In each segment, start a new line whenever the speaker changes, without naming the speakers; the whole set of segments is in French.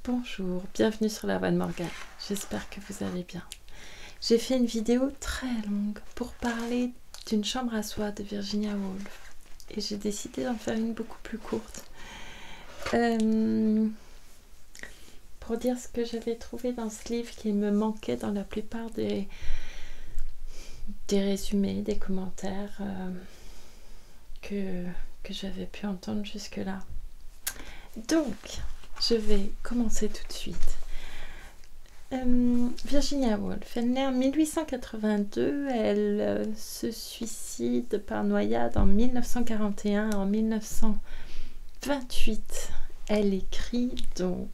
Bonjour, bienvenue sur la Voix de Morgane, j'espère que vous allez bien. J'ai fait une vidéo très longue pour parler d'une chambre à soi de Virginia Woolf et j'ai décidé d'en faire une beaucoup plus courte pour dire ce que j'avais trouvé dans ce livre qui me manquait dans la plupart des résumés, des commentaires que j'avais pu entendre jusque-là. Donc, je vais commencer tout de suite. Virginia Woolf, elle naît en 1882, elle se suicide par noyade en 1941. En 1928, elle écrit donc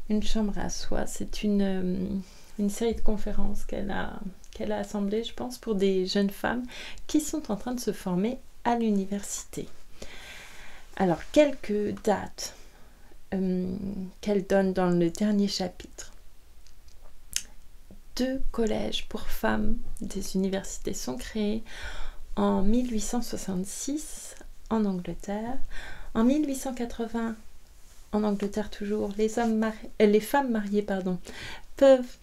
Une chambre à soi. C'est une série de conférences qu'elle a assemblées, je pense, pour des jeunes femmes qui sont en train de se former à l'université. Alors, quelques dates qu'elle donne dans le dernier chapitre. 2 collèges pour femmes des universités sont créés en 1866 en Angleterre. En 1880, en Angleterre toujours, les femmes mariées peuvent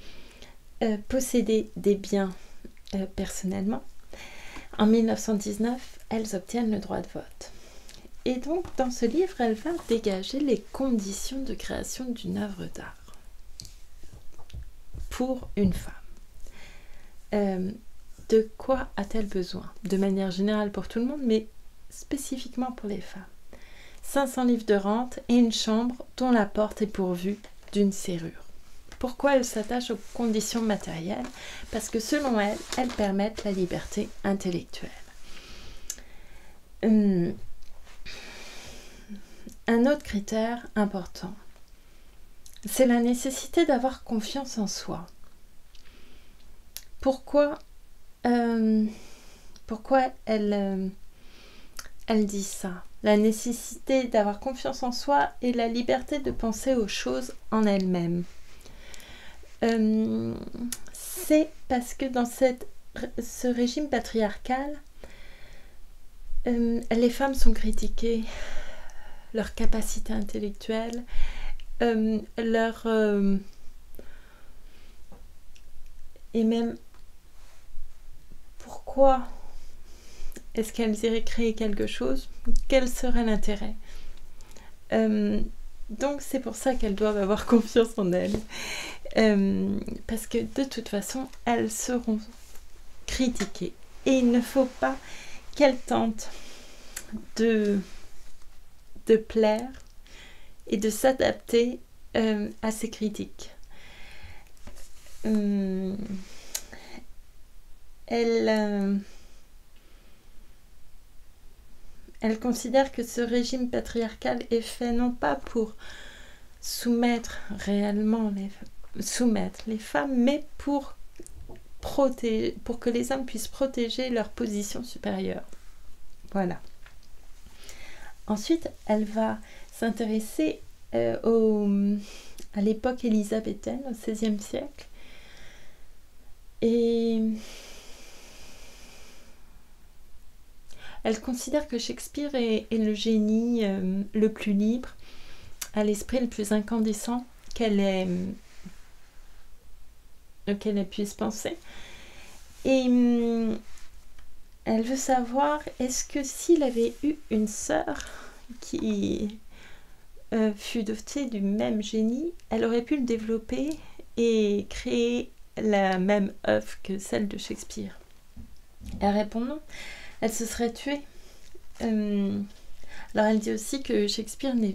posséder des biens personnellement. En 1919, elles obtiennent le droit de vote. Et donc, dans ce livre, elle va dégager les conditions de création d'une œuvre d'art pour une femme. De quoi a-t-elle besoin? De manière générale pour tout le monde, mais spécifiquement pour les femmes. 500 livres de rente et une chambre dont la porte est pourvue d'une serrure. Pourquoi elle s'attache aux conditions matérielles? Parce que selon elle, elles permettent la liberté intellectuelle. Un autre critère important, c'est la nécessité d'avoir confiance en soi. Pourquoi elle dit ça? La nécessité d'avoir confiance en soi et la liberté de penser aux choses en elle-même. C'est parce que dans ce régime patriarcal, les femmes sont critiquées, leur capacité intellectuelle, et même pourquoi est-ce qu'elles iraient créer quelque chose? Quel serait l'intérêt? Donc c'est pour ça qu'elles doivent avoir confiance en elles, parce que de toute façon elles seront critiquées et il ne faut pas qu'elles tentent de plaire et de s'adapter à ces critiques. Elle considère que ce régime patriarcal est fait non pas pour soumettre les femmes, mais pour que les hommes puissent protéger leur position supérieure. Voilà. Ensuite, elle va s'intéresser à l'époque élisabéthaine, au XVIe siècle. Et elle considère que Shakespeare est le génie le plus libre, à l'esprit le plus incandescent qu'elle puisse penser. Et elle veut savoir, est-ce que s'il avait eu une sœur qui fut dotée du même génie, elle aurait pu le développer et créer la même œuvre que celle de Shakespeare? Elle répond non. Elle se serait tuée. Alors elle dit aussi que Shakespeare ne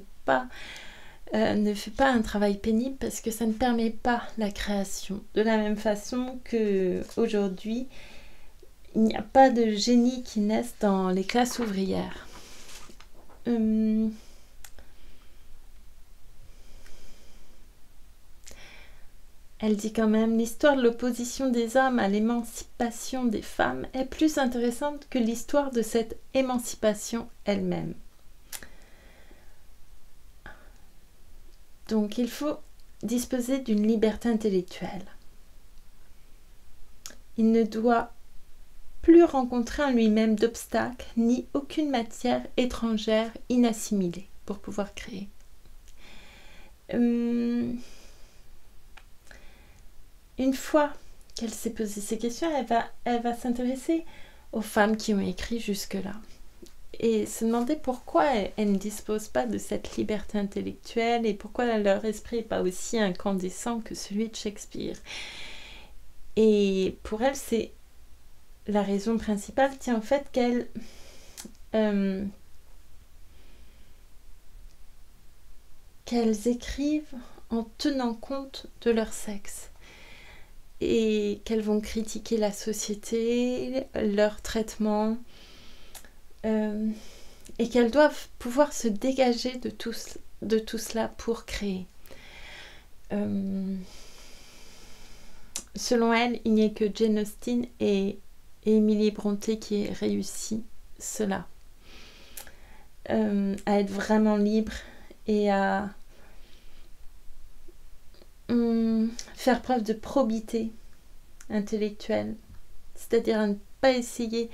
fait pas un travail pénible parce que ça ne permet pas la création. De la même façon qu'aujourd'hui, il n'y a pas de génie qui naissent dans les classes ouvrières. Elle dit quand même, l'histoire de l'opposition des hommes à l'émancipation des femmes est plus intéressante que l'histoire de cette émancipation elle-même. Donc il faut disposer d'une liberté intellectuelle. Il ne doit plus rencontrer en lui-même d'obstacles ni aucune matière étrangère inassimilée pour pouvoir créer. une fois qu'elle s'est posé ces questions, elle va s'intéresser aux femmes qui ont écrit jusque-là et se demander pourquoi elles ne disposent pas de cette liberté intellectuelle et pourquoi leur esprit n'est pas aussi incandescent que celui de Shakespeare. Et pour elle, c'est la raison principale tient au fait qu'elles écrivent en tenant compte de leur sexe et qu'elles vont critiquer la société, leur traitement, et qu'elles doivent pouvoir se dégager de tout cela pour créer. Selon elle, il n'y a que Jane Austen et Emily Brontë qui aient réussi cela. À être vraiment libre et à faire preuve de probité intellectuelle, c'est-à-dire à ne pas essayer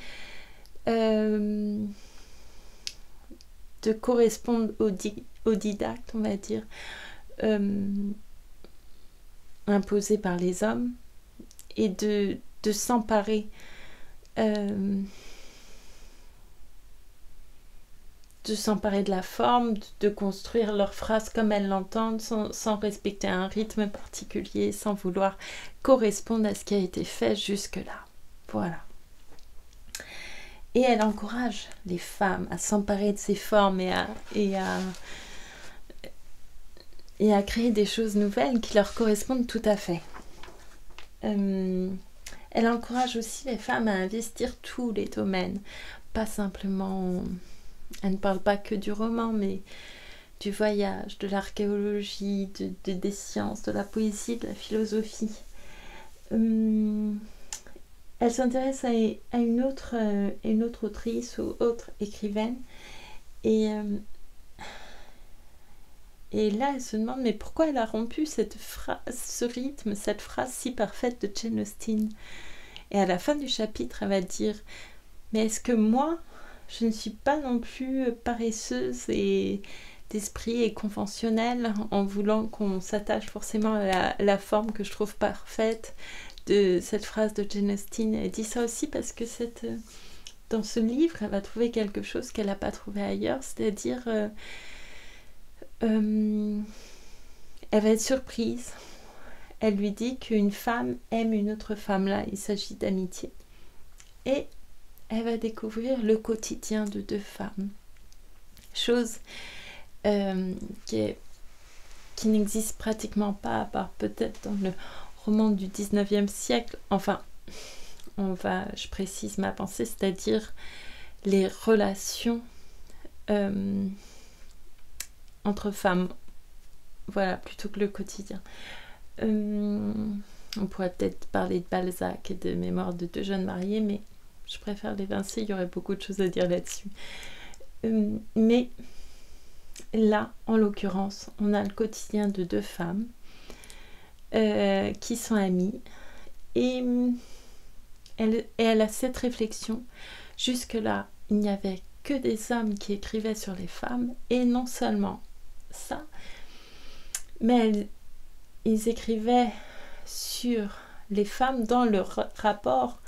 de correspondre au didacte, on va dire, imposé par les hommes, et de s'emparer de la forme, de construire leurs phrases comme elles l'entendent, sans respecter un rythme particulier, sans vouloir correspondre à ce qui a été fait jusque-là. Voilà. Et elle encourage les femmes à s'emparer de ces formes et à créer des choses nouvelles qui leur correspondent tout à fait. Elle encourage aussi les femmes à investir tous les domaines, pas simplement... Elle ne parle pas que du roman, mais du voyage, de l'archéologie, des sciences, de la poésie, de la philosophie. Elle s'intéresse à une autre autrice ou autre écrivaine. Et là, elle se demande, mais pourquoi elle a rompu ce rythme, cette phrase si parfaite de Jane Austen. Et à la fin du chapitre, elle va dire, mais est-ce que moi... je ne suis pas non plus paresseuse et d'esprit et conventionnelle en voulant qu'on s'attache forcément à la forme que je trouve parfaite de cette phrase de Jane Austen. Elle dit ça aussi parce que dans ce livre, elle va trouver quelque chose qu'elle n'a pas trouvé ailleurs, c'est-à-dire elle va être surprise. Elle lui dit qu'une femme aime une autre femme, là, il s'agit d'amitié. Et elle va découvrir le quotidien de deux femmes. Chose qui n'existe pratiquement pas, à part peut-être dans le roman du 19e siècle. Enfin, je précise ma pensée, c'est-à-dire les relations entre femmes. Voilà, plutôt que le quotidien. On pourrait peut-être parler de Balzac et de Mémoires de deux jeunes mariés, mais je préfère l'évincer, il y aurait beaucoup de choses à dire là-dessus. Mais là, en l'occurrence, on a le quotidien de deux femmes qui sont amies. Et elle a cette réflexion. Jusque-là, il n'y avait que des hommes qui écrivaient sur les femmes. Et non seulement ça, mais ils écrivaient sur les femmes dans le rapport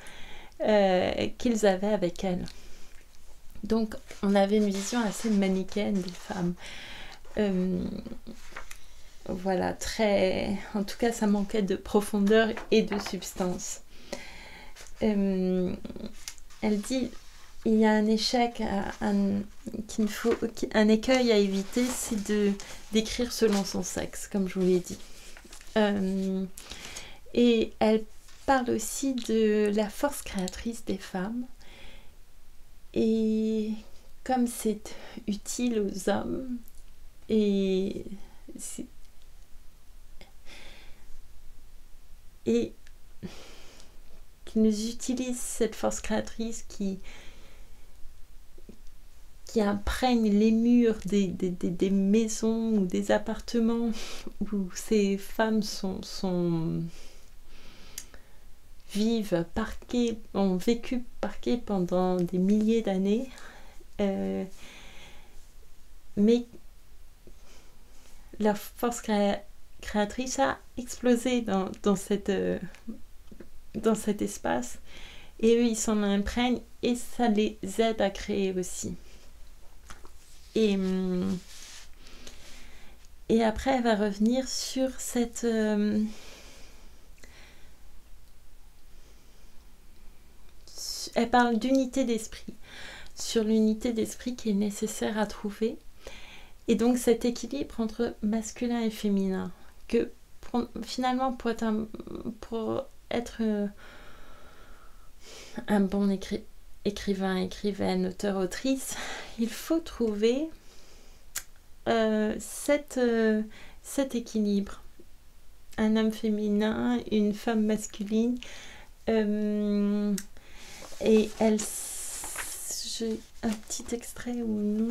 qu'ils avaient avec elles. Donc on avait une vision assez manichéenne des femmes. Voilà, très... En tout cas, ça manquait de profondeur et de substance. Elle dit, il y a un échec, un écueil à éviter, c'est d'écrire selon son sexe, comme je vous l'ai dit. Et elle parle aussi de la force créatrice des femmes et comme c'est utile aux hommes et qu'ils nous utilisent cette force créatrice qui imprègne les murs des maisons ou des appartements où ces femmes ont vécu parquées pendant des milliers d'années, mais la force créatrice a explosé dans cet espace. Et eux, ils s'en imprègnent et ça les aide à créer aussi. Et après, elle va revenir sur cette... elle parle d'unité d'esprit, sur l'unité d'esprit qui est nécessaire à trouver. Et donc cet équilibre entre masculin et féminin, que finalement pour être un bon écrivain, écrivaine, auteur, autrice, il faut trouver cet équilibre. Un homme féminin, une femme masculine. Et elle... J'ai un petit extrait ou non.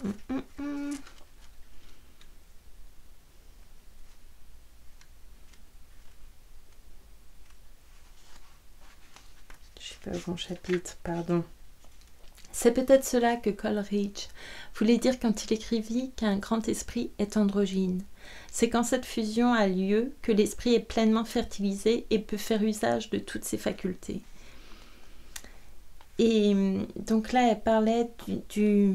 Je suis pas au bon chapitre, pardon. C'est peut-être cela que Coleridge voulait dire quand il écrivit qu'un grand esprit est androgyne. C'est quand cette fusion a lieu que l'esprit est pleinement fertilisé et peut faire usage de toutes ses facultés. Et donc là, elle parlait de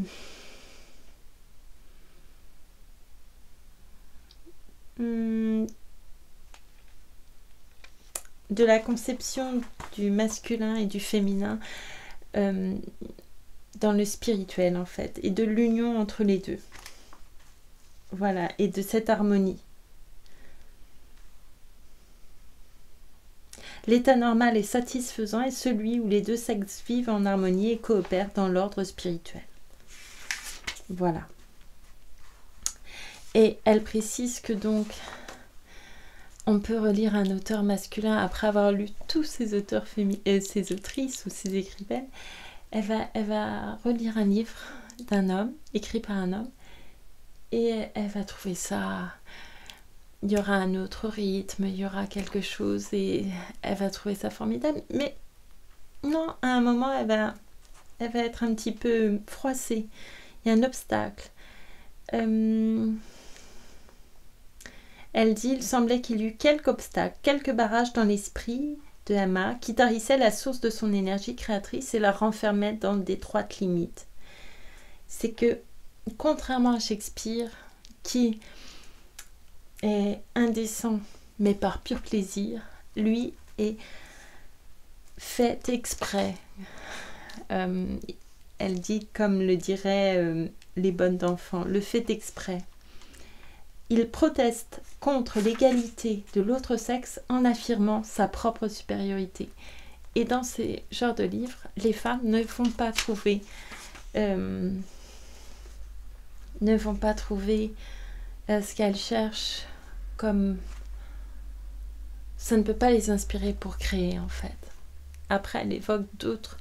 la conception du masculin et du féminin dans le spirituel en fait, et de l'union entre les deux. Voilà, et de cette harmonie. L'état normal et satisfaisant est celui où les deux sexes vivent en harmonie et coopèrent dans l'ordre spirituel. Voilà. Et elle précise que donc on peut relire un auteur masculin après avoir lu tous ses auteurs ses autrices ou ses écrivaines. Elle va relire un livre d'un homme, écrit par un homme, et elle va trouver ça... Il y aura un autre rythme, il y aura quelque chose, et elle va trouver ça formidable. Mais non, à un moment, elle va être un petit peu froissée. Il y a un obstacle. Elle dit, il semblait qu'il y eut quelques obstacles, quelques barrages dans l'esprit de Emma qui tarissaient la source de son énergie créatrice et la renfermaient dans d'étroites limites. C'est que, contrairement à Shakespeare, qui est indécent, mais par pur plaisir, lui est fait exprès. Elle dit, comme le diraient les bonnes d'enfants, le fait exprès. Il proteste contre l'égalité de l'autre sexe en affirmant sa propre supériorité. Et dans ces genres de livres, les femmes ne vont pas trouver ce qu'elles cherchent, comme ça ne peut pas les inspirer pour créer en fait. Après, elle évoque d'autres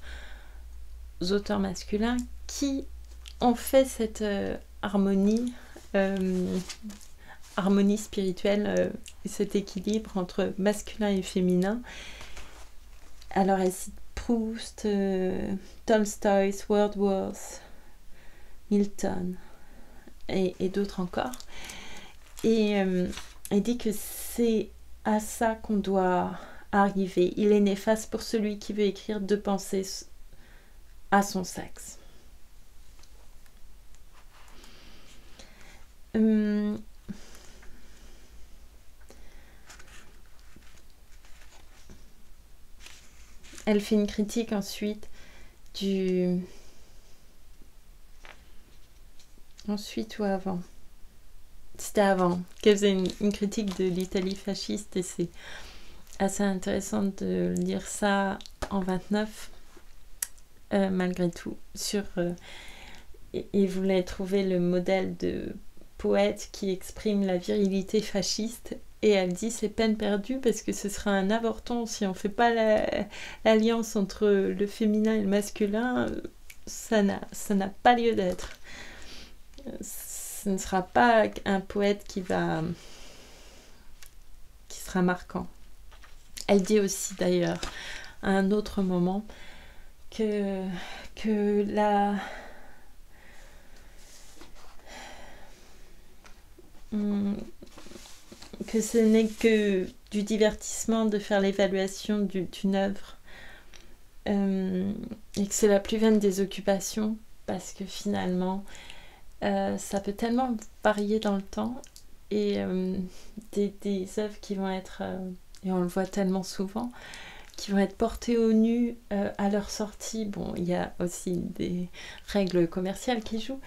auteurs masculins qui ont fait cette harmonie spirituelle, cet équilibre entre masculin et féminin. Alors elle cite Proust, Tolstoï, Wordsworth, Milton et d'autres encore. Et elle dit que c'est à ça qu'on doit arriver. Il est néfaste pour celui qui veut écrire de penser à son sexe. Elle fait une critique ensuite Ensuite ou avant? C'était avant, qu'elle faisait une critique de l'Italie fasciste, et c'est assez intéressant de lire ça en 29, malgré tout. Et voulait trouver le modèle de poète qui exprime la virilité fasciste, et elle dit c'est peine perdue parce que ce sera un avorton si on ne fait pas l'alliance entre le féminin et le masculin. Ça n'a pas lieu d'être. Ce ne sera pas un poète qui sera marquant. Elle dit aussi d'ailleurs à un autre moment que que ce n'est que du divertissement de faire l'évaluation d'une œuvre, et que c'est la plus vaine des occupations, parce que finalement ça peut tellement varier dans le temps, et des œuvres qui vont être, et on le voit tellement souvent, qui vont être portées au nu à leur sortie. Bon, il y a aussi des règles commerciales qui jouent,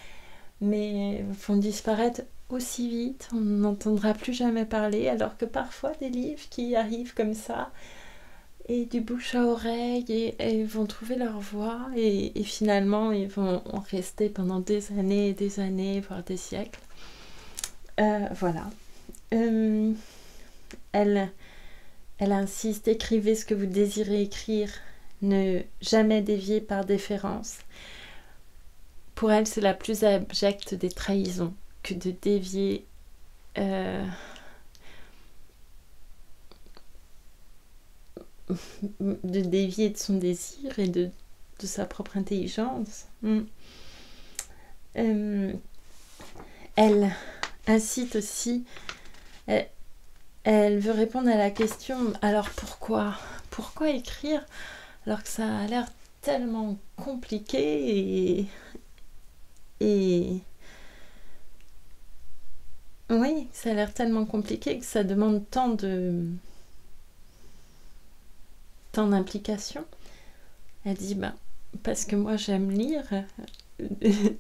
mais vont disparaître aussi vite, on n'entendra plus jamais parler, alors que parfois des livres qui arrivent comme ça, et du bouche à oreille, et vont trouver leur voie, et finalement ils vont rester pendant des années, voire des siècles. Voilà. Elle insiste: écrivez ce que vous désirez écrire, ne jamais dévier par déférence. Pour elle, c'est la plus abjecte des trahisons que de dévier de son désir et de sa propre intelligence. Elle incite aussi, elle veut répondre à la question: alors pourquoi écrire alors que ça a l'air tellement compliqué, et oui, ça a l'air tellement compliqué, que ça demande tant d'implication. Elle dit: parce que moi j'aime lire. Elle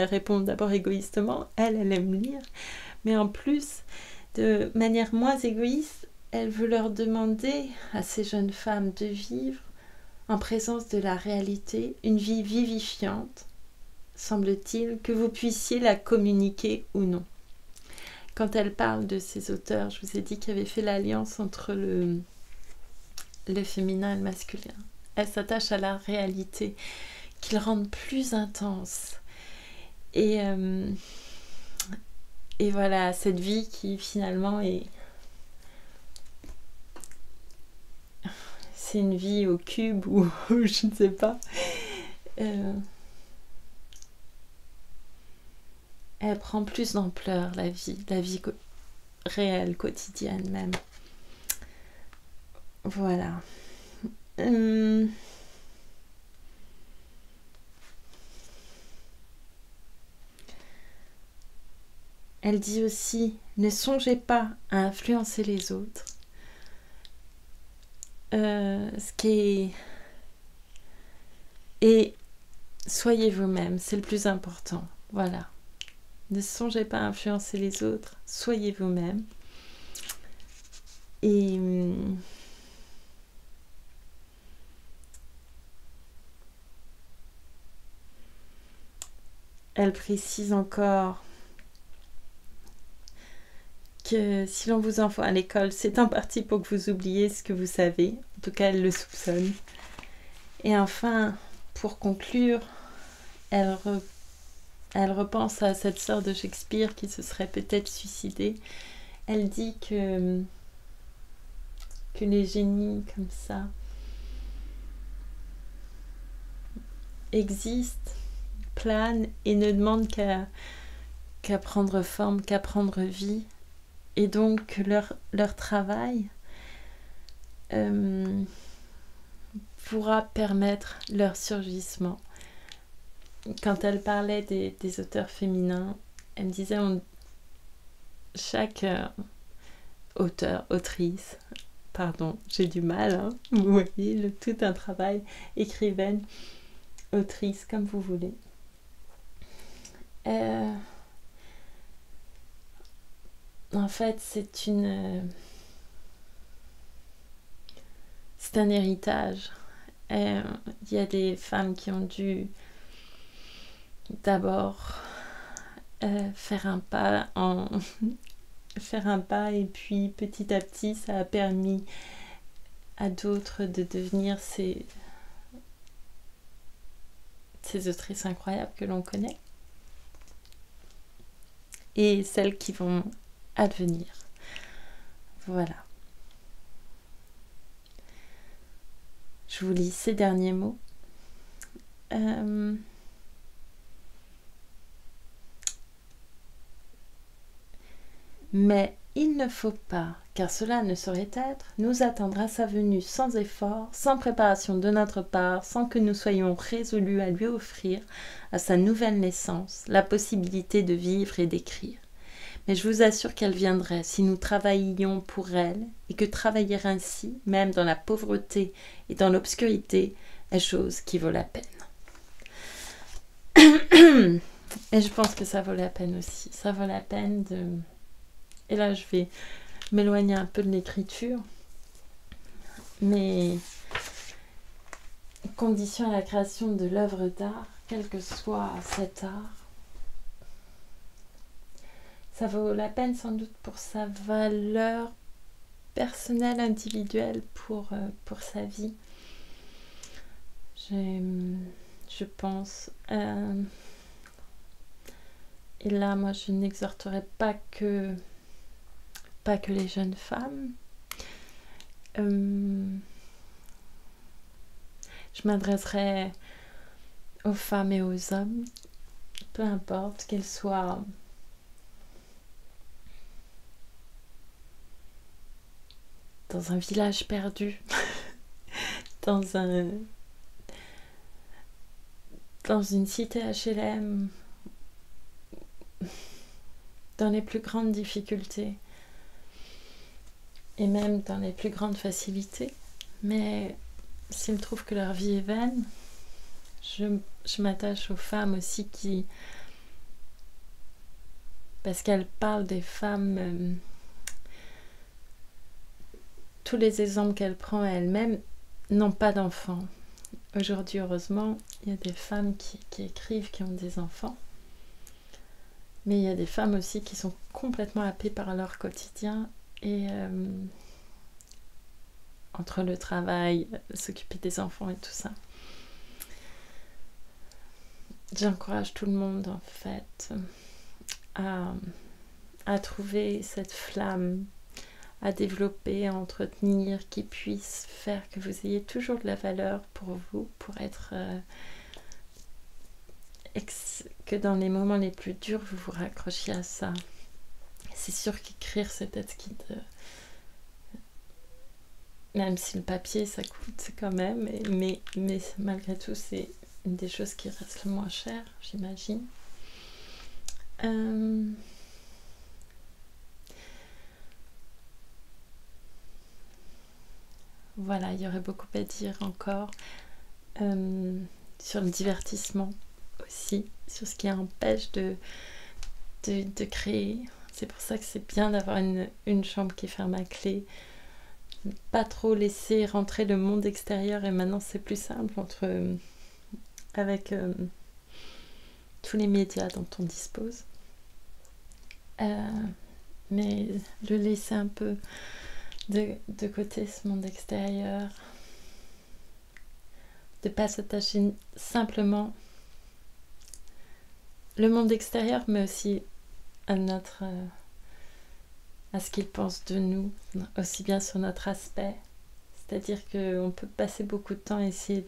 répond d'abord égoïstement, elle aime lire, mais en plus, de manière moins égoïste, elle veut leur demander à ces jeunes femmes de vivre en présence de la réalité, une vie vivifiante, semble-t-il, que vous puissiez la communiquer ou non. Quand elle parle de ces auteurs, je vous ai dit qu'il y avait fait l'alliance entre le féminin et le masculin. Elle s'attache à la réalité, qu'ils rendent plus intense. Et voilà, cette vie qui finalement c'est une vie au cube, ou je ne sais pas. Elle prend plus d'ampleur, la vie réelle, quotidienne même. Voilà. Elle dit aussi: ne songez pas à influencer les autres. Ce qui est... Et soyez vous-même, c'est le plus important. Voilà. Ne songez pas à influencer les autres, soyez vous-même. Et elle précise encore que si l'on vous envoie à l'école, c'est en partie pour que vous oubliez ce que vous savez. En tout cas, elle le soupçonne. Et enfin, pour conclure, elle repense à cette sœur de Shakespeare qui se serait peut-être suicidée. Elle dit que les génies comme ça existent, planent, et ne demandent qu'à prendre forme, qu'à prendre vie. Et donc leur travail pourra permettre leur surgissement. Quand elle parlait des auteurs féminins, elle me disait: chaque auteur, autrice, pardon, j'ai du mal, hein, vous voyez, tout un travail, écrivaine, autrice, comme vous voulez. En fait, c'est un héritage. Il y a des femmes qui ont dû d'abord faire un pas et puis petit à petit ça a permis à d'autres de devenir ces autrices incroyables que l'on connaît, et celles qui vont advenir. Voilà. Je vous lis ces derniers mots. Mais il ne faut pas, car cela ne saurait être, nous attendre à sa venue sans effort, sans préparation de notre part, sans que nous soyons résolus à lui offrir, à sa nouvelle naissance, la possibilité de vivre et d'écrire. Mais je vous assure qu'elle viendrait si nous travaillions pour elle, et que travailler ainsi, même dans la pauvreté et dans l'obscurité, est chose qui vaut la peine. Et je pense que ça vaut la peine aussi. Ça vaut la peine de... Et là, je vais m'éloigner un peu de l'écriture. Mais condition à la création de l'œuvre d'art, quel que soit cet art, ça vaut la peine sans doute pour sa valeur personnelle, individuelle, pour sa vie. Je pense... et là, moi, je n'exhorterai pas que les jeunes femmes. Je m'adresserai aux femmes et aux hommes, peu importe qu'elles soient dans un village perdu, dans une cité HLM, dans les plus grandes difficultés et même dans les plus grandes facilités. Mais s'ils trouvent que leur vie est vaine, je m'attache aux femmes aussi parce qu'elles parlent des femmes, tous les exemples qu'elles prennent elles-mêmes n'ont pas d'enfants. Aujourd'hui, heureusement, il y a des femmes qui écrivent, qui ont des enfants. Mais il y a des femmes aussi qui sont complètement happées par leur quotidien et entre le travail, s'occuper des enfants et tout ça. J'encourage tout le monde en fait à trouver cette flamme, à développer, à entretenir, qui puisse faire que vous ayez toujours de la valeur pour vous, pour être... que dans les moments les plus durs, vous vous raccrochiez à ça. C'est sûr qu'écrire, c'est peut-être ce qui te... Même si le papier, ça coûte quand même, mais malgré tout, c'est une des choses qui reste le moins cher, j'imagine. Voilà, il y aurait beaucoup à dire encore sur le divertissement aussi, sur ce qui empêche de créer. C'est pour ça que c'est bien d'avoir une chambre qui ferme à clé, pas trop laisser rentrer le monde extérieur, et maintenant c'est plus simple avec tous les médias dont on dispose, mais le laisser un peu de côté, ce monde extérieur, de pas s'attacher simplement le monde extérieur, mais aussi à ce qu'ils pensent de nous, aussi bien sur notre aspect. C'est-à-dire qu'on peut passer beaucoup de temps à essayer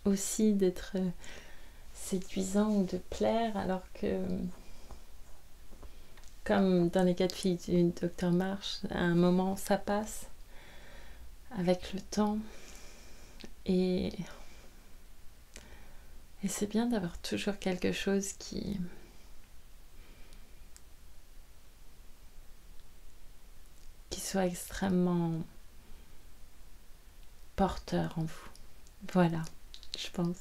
aussi d'être séduisant ou de plaire, alors que, comme dans les cas de filles du Docteur Marsh, à un moment ça passe avec le temps, et c'est bien d'avoir toujours quelque chose qui soit extrêmement porteur en vous. Voilà, je pense.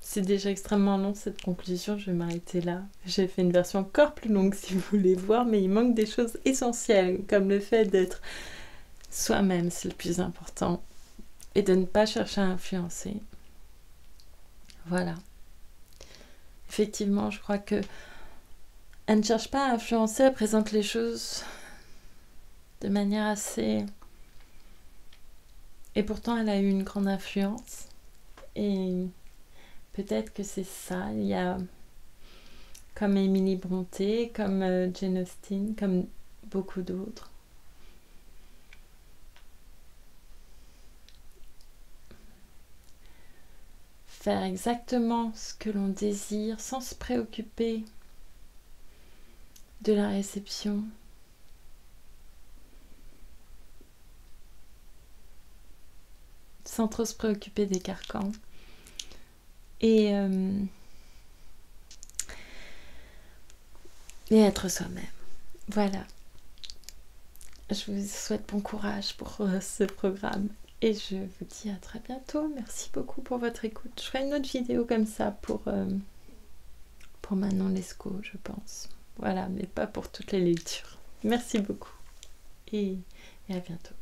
C'est déjà extrêmement long cette conclusion, je vais m'arrêter là. J'ai fait une version encore plus longue si vous voulez voir, mais il manque des choses essentielles, comme le fait d'être soi-même, c'est le plus important, et de ne pas chercher à influencer. Voilà. Effectivement, je crois que elle ne cherche pas à influencer, elle présente les choses de manière assez... Et pourtant, elle a eu une grande influence. Et peut-être que c'est ça. Il y a, comme Émilie Brontë, comme Jane Austen, comme beaucoup d'autres. faire exactement ce que l'on désire sans se préoccuper de la réception. Sans trop se préoccuper des carcans. Et être soi-même. Voilà. Je vous souhaite bon courage pour ce programme. Et je vous dis à très bientôt. Merci beaucoup pour votre écoute. Je ferai une autre vidéo comme ça pour Manon Lescaut, je pense. Voilà, mais pas pour toutes les lectures. Merci beaucoup. Et à bientôt.